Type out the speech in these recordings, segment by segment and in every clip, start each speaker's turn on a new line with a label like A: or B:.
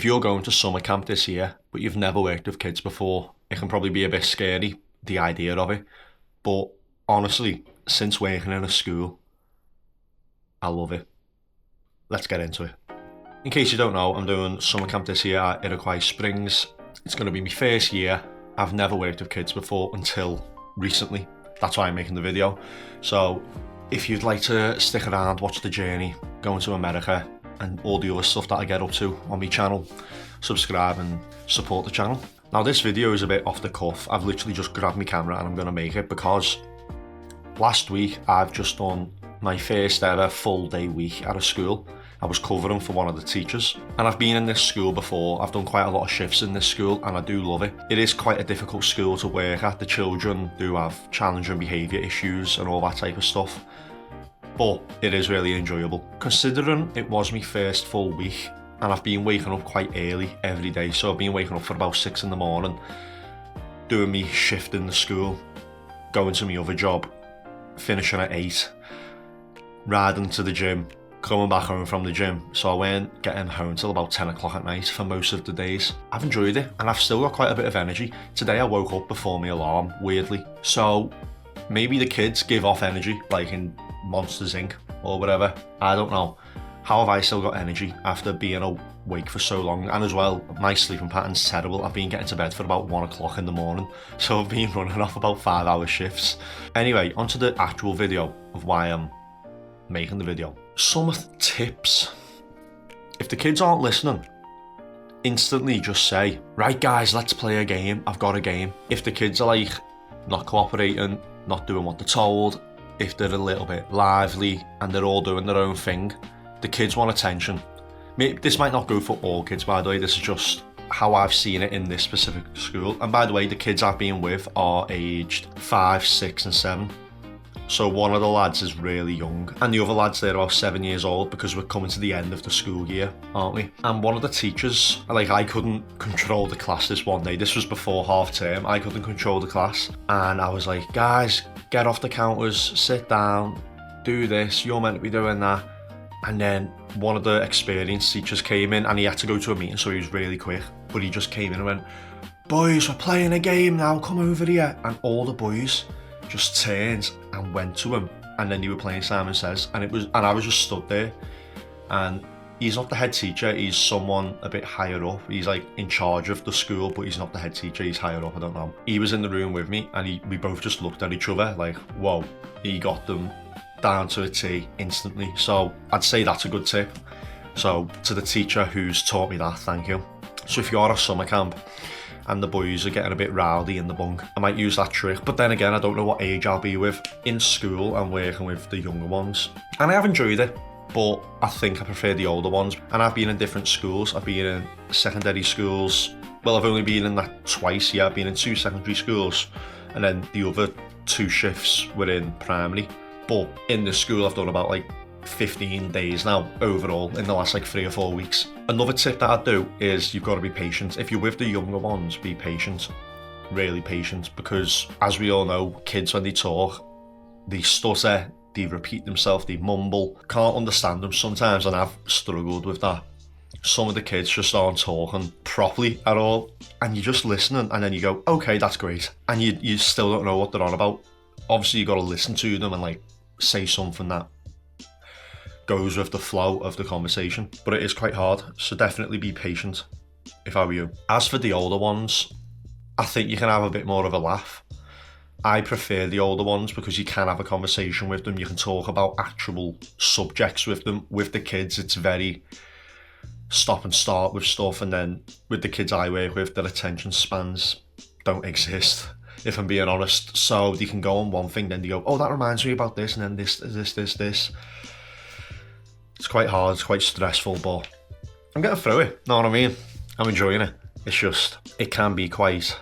A: you're going to summer camp this year, but you've never worked with kids before, it can probably be a bit scary, the idea of it. But honestly, since working in a school, I love it. Let's get into it. In case you don't know, I'm doing summer camp this year at Iroquois Springs. It's going to be my first year. I've never worked with kids before until recently. That's why I'm making the video. So if you'd like to stick around, watch the journey, going to America, and all the other stuff that I get up to on my channel, subscribe and support the channel. Now this video is a bit off the cuff. I've literally just grabbed my camera and I'm going to make it because last week I've just done my first ever full day week at a school. I was covering for one of the teachers, and I've been in this school before. I've done quite a lot of shifts in this school and I do love it. It is quite a difficult school to work at. The children do have challenging behaviour issues and all that type of stuff, but it is really enjoyable. Considering it was my first full week and I've been waking up quite early every day, so I've been waking up for about 6 in the morning, doing me shift in the school, going to my other job, finishing at 8, riding to the gym, coming back home from the gym. So I weren't getting home till about 10 o'clock at night for most of the days. I've enjoyed it and I've still got quite a bit of energy. Today I woke up before my alarm, weirdly. So maybe the kids give off energy like in Monsters Inc. or whatever. I don't know. How have I still got energy after being awake for so long? And as well, my sleeping pattern's terrible. I've been getting to bed for about 1 o'clock in the morning. So I've been running off about 5-hour shifts. Anyway, onto the actual video of why I'm making the video. Some tips. If the kids aren't listening, instantly just say, right guys, let's play a game. I've got a game. If the kids are like not cooperating, not doing what they're told, if they're a little bit lively and they're all doing their own thing, the kids want attention. This might not go for all kids, by the way. This is just how I've seen it in this specific school. And by the way, the kids I've been with are aged 5, 6 and 7. So one of the lads is really young and the other lads, they're about 7 years old, because we're coming to the end of the school year, aren't we? And one of the teachers, like, I couldn't control the class this one day. This was before half term. I couldn't control the class and I was like, guys, get off the counters, sit down, do this, you're meant to be doing that. And then one of the experienced teachers came in and he had to go to a meeting, so he was really quick, but he just came in and went, boys, we're playing a game now, come over here. And all the boys just turned and went to him, and then they were playing Simon Says, and I was just stood there. And he's not the head teacher, he's someone a bit higher up. He's like in charge of the school, but he's not the head teacher, he's higher up, I don't know. He was in the room with me and we both just looked at each other like, whoa, he got them down to a T instantly. So I'd say that's a good tip. So to the teacher who's taught me that, thank you. So if you're at a summer camp and the boys are getting a bit rowdy in the bunk, I might use that trick. But then again, I don't know what age I'll be with. In school, I'm working with the younger ones and I have enjoyed it, but I think I prefer the older ones. And I've been in different schools. I've been in secondary schools. Well, I've only been in that twice. Yeah, I've been in 2 secondary schools, and then the other 2 shifts were in primary. But in this school, I've done about like 15 days now overall in the last like 3 or 4 weeks. Another tip that I do is you've got to be patient. If you're with the younger ones, be patient, really patient, because as we all know, kids, when they talk, they stutter, they repeat themselves, they mumble, can't understand them sometimes, and I've struggled with that. Some of the kids just aren't talking properly at all, and you're just listening, and then you go, okay, that's great, and you still don't know what they're on about. Obviously you got to listen to them and like say something that goes with the flow of the conversation, but it is quite hard, so definitely be patient if I were you. As for the older ones, I think you can have a bit more of a laugh. I prefer the older ones because you can have a conversation with them, you can talk about actual subjects with them. With the kids, it's very stop and start with stuff, and then with the kids I work with, their attention spans don't exist, if I'm being honest. So they can go on one thing, then they go, oh, that reminds me about this, and then this. It's quite hard, it's quite stressful, but I'm getting through it, know what I mean? I'm enjoying it. It's just, it can be quite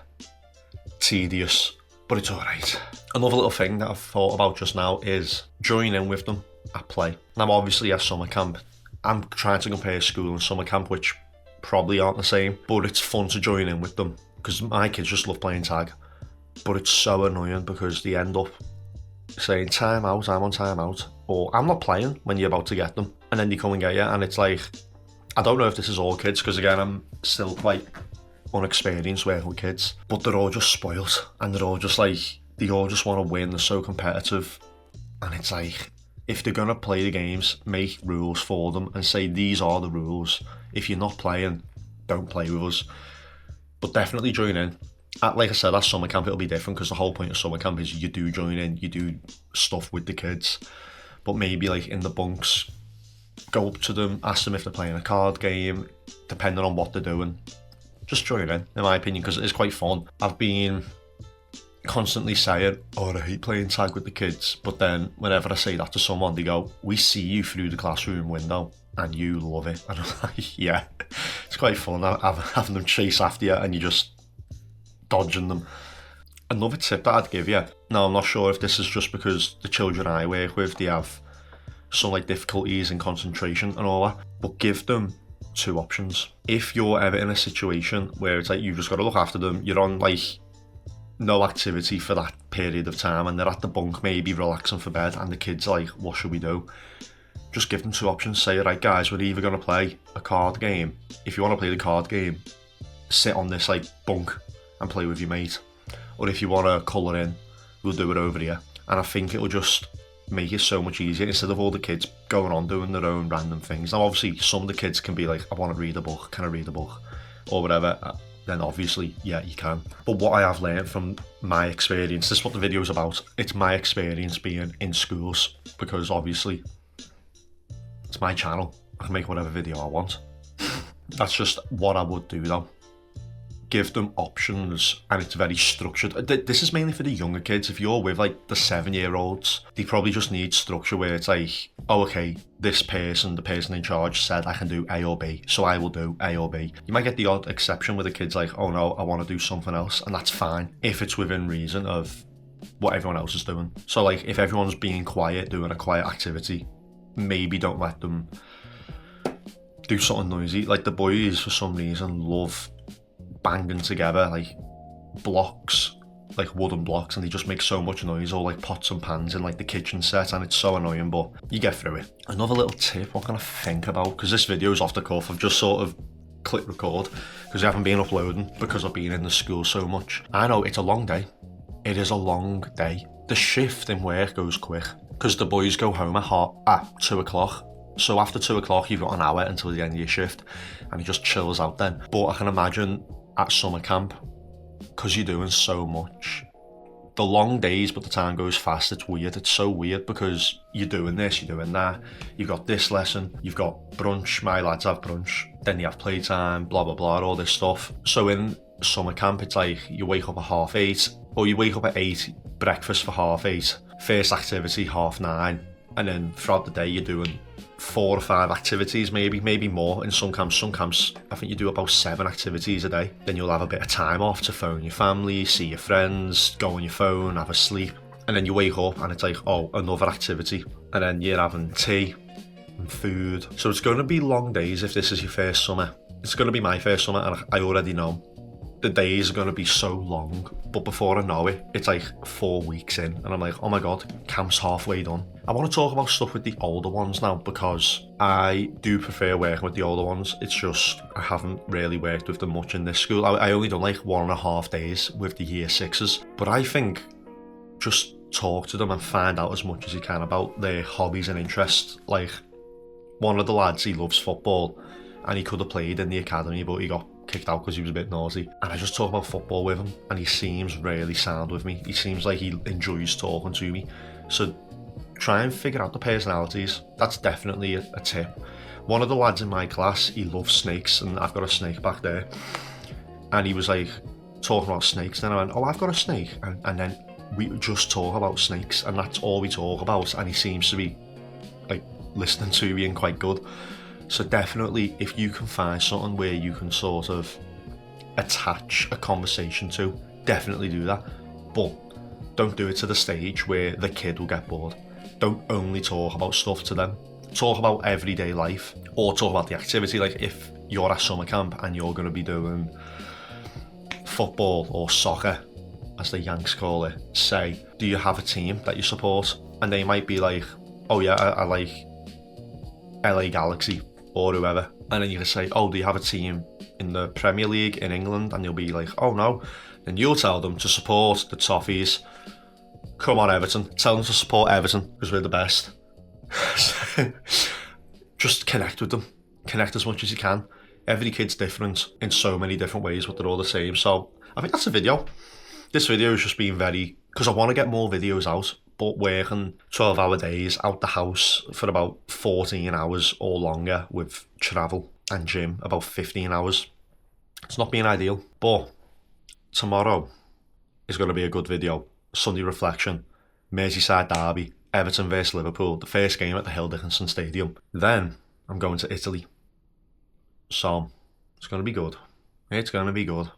A: tedious, but it's alright. Another little thing that I've thought about just now is joining in with them at play. Now obviously at summer camp, I'm trying to compare school and summer camp, which probably aren't the same, but it's fun to join in with them because my kids just love playing tag. But it's so annoying because they end up saying time out, I'm on time out, or I'm not playing when you're about to get them, and then they come and get you, and it's like, I don't know if this is all kids, because again, I'm still quite unexperienced working with kids, but they're all just spoiled, and they're all just like, they all just want to win, they're so competitive, and it's like, if they're going to play the games, make rules for them and say these are the rules. If you're not playing, don't play with us. But definitely join in. Like I said, at summer camp it'll be different, because the whole point of summer camp is you do join in, you do stuff with the kids. But maybe like in the bunks, go up to them, ask them if they're playing a card game, depending on what they're doing. Just join in my opinion, because it is quite fun. I've been constantly saying, oh, I hate playing tag with the kids, but then whenever I say that to someone, they go, we see you through the classroom window and you love it. And I'm like, yeah, it's quite fun having them chase after you and you just dodging them. Another tip that I'd give you, now I'm not sure if this is just because the children I work with, they have some like difficulties in concentration and all that, but give them 2 options. If you're ever in a situation where it's like you've just got to look after them, you're on like no activity for that period of time and they're at the bunk maybe relaxing for bed, and the kids are like, what should we do? Just give them 2 options. Say, right guys, we're either going to play a card game. If you want to play the card game, sit on this like bunk and play with your mate, or if you want to colour in, we'll do it over here. And I think it'll just make it so much easier, instead of all the kids going on doing their own random things. Now obviously some of the kids can be like, I want to read a book, can I read a book, or whatever. Then obviously, yeah, you can. But what I have learned from my experience, this is what the video is about, it's my experience being in schools, because obviously it's my channel, I can make whatever video I want. That's just what I would do though. Give them options, and it's very structured. This is mainly for the younger kids. If you're with like the 7-year-olds, they probably just need structure where it's like, oh okay, this person, the person in charge said I can do A or B, so I will do A or B. You might get the odd exception where the kid's like, oh no, I want to do something else, and that's fine if it's within reason of what everyone else is doing. So like if everyone's being quiet, doing a quiet activity, maybe don't let them do something noisy. Like the boys for some reason love banging together like blocks, like wooden blocks, and they just make so much noise, or like pots and pans in like the kitchen set, and it's so annoying, but you get through it. Another little tip, what can I think about, because this video is off the cuff, I've just sort of clicked record because I haven't been uploading because I've been in the school so much. I know it's a long day, it is a long day. The shift in work goes quick because the boys go home at 2 o'clock. So after 2 o'clock, you've got an hour until the end of your shift, and he just chills out then. But I can imagine at summer camp, because you're doing so much, the long days, but the time goes fast. It's weird. It's so weird because you're doing this, you're doing that. You've got this lesson, you've got brunch. My lads have brunch. Then you have playtime, blah, blah, blah, all this stuff. So in summer camp, it's like you wake up at 8:30, or you wake up at 8, breakfast for 8:30, first activity 9:30, and then throughout the day you're doing 4 or 5 activities, maybe more in some camps. Some camps, I think you do about 7 activities a day. Then you'll have a bit of time off to phone your family, see your friends, go on your phone, have a sleep. And then you wake up and it's like, oh, another activity. And then you're having tea and food. So it's going to be long days if this is your first summer. It's going to be my first summer, and I already know the days are going to be so long. But before I know it, it's like 4 weeks in, and I'm like, oh my god, camp's halfway done. I want to talk about stuff with the older ones now, because I do prefer working with the older ones. It's just I haven't really worked with them much in this school. I only done like 1.5 days with the year 6s, but I think just talk to them and find out as much as you can about their hobbies and interests. Like one of the lads, he loves football, and he could have played in the academy, but he got kicked out because he was a bit naughty. And I just talk about football with him, and he seems really sound with me. He seems like he enjoys talking to me. So try and figure out the personalities. That's definitely a tip. One of the lads in my class, he loves snakes, and I've got a snake back there. And he was like talking about snakes. Then I went, oh, I've got a snake. And then we just talk about snakes, and that's all we talk about. And he seems to be like listening to me and quite good. So definitely, if you can find something where you can sort of attach a conversation to, definitely do that. But don't do it to the stage where the kid will get bored. Don't only talk about stuff to them. Talk about everyday life, or talk about the activity. Like if you're at summer camp and you're going to be doing football or soccer, as the Yanks call it, say, do you have a team that you support? And they might be like, oh yeah, I like LA Galaxy or whoever. And then you can say, oh, do you have a team in the Premier League in England? And they'll be like, oh no. Then you'll tell them to support the Toffees. Come on, Everton. Tell them to support Everton because we're the best. Just connect with them. Connect as much as you can. Every kid's different in so many different ways, but they're all the same. So I think that's the video. This video has just been very, because I want to get more videos out, but working 12-hour days out the house for about 14 hours or longer with travel and gym about 15 hours. It's not being ideal, but tomorrow is going to be a good video. Sunday reflection, Merseyside derby, Everton vs Liverpool, the first game at the Hill Dickinson Stadium. Then I'm going to Italy. So it's going to be good. It's going to be good.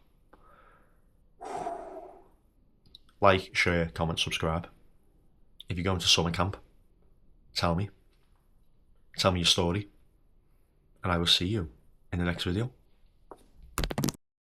A: Like, share, comment, subscribe. If you're going to summer camp, tell me. Tell me your story. And I will see you in the next video.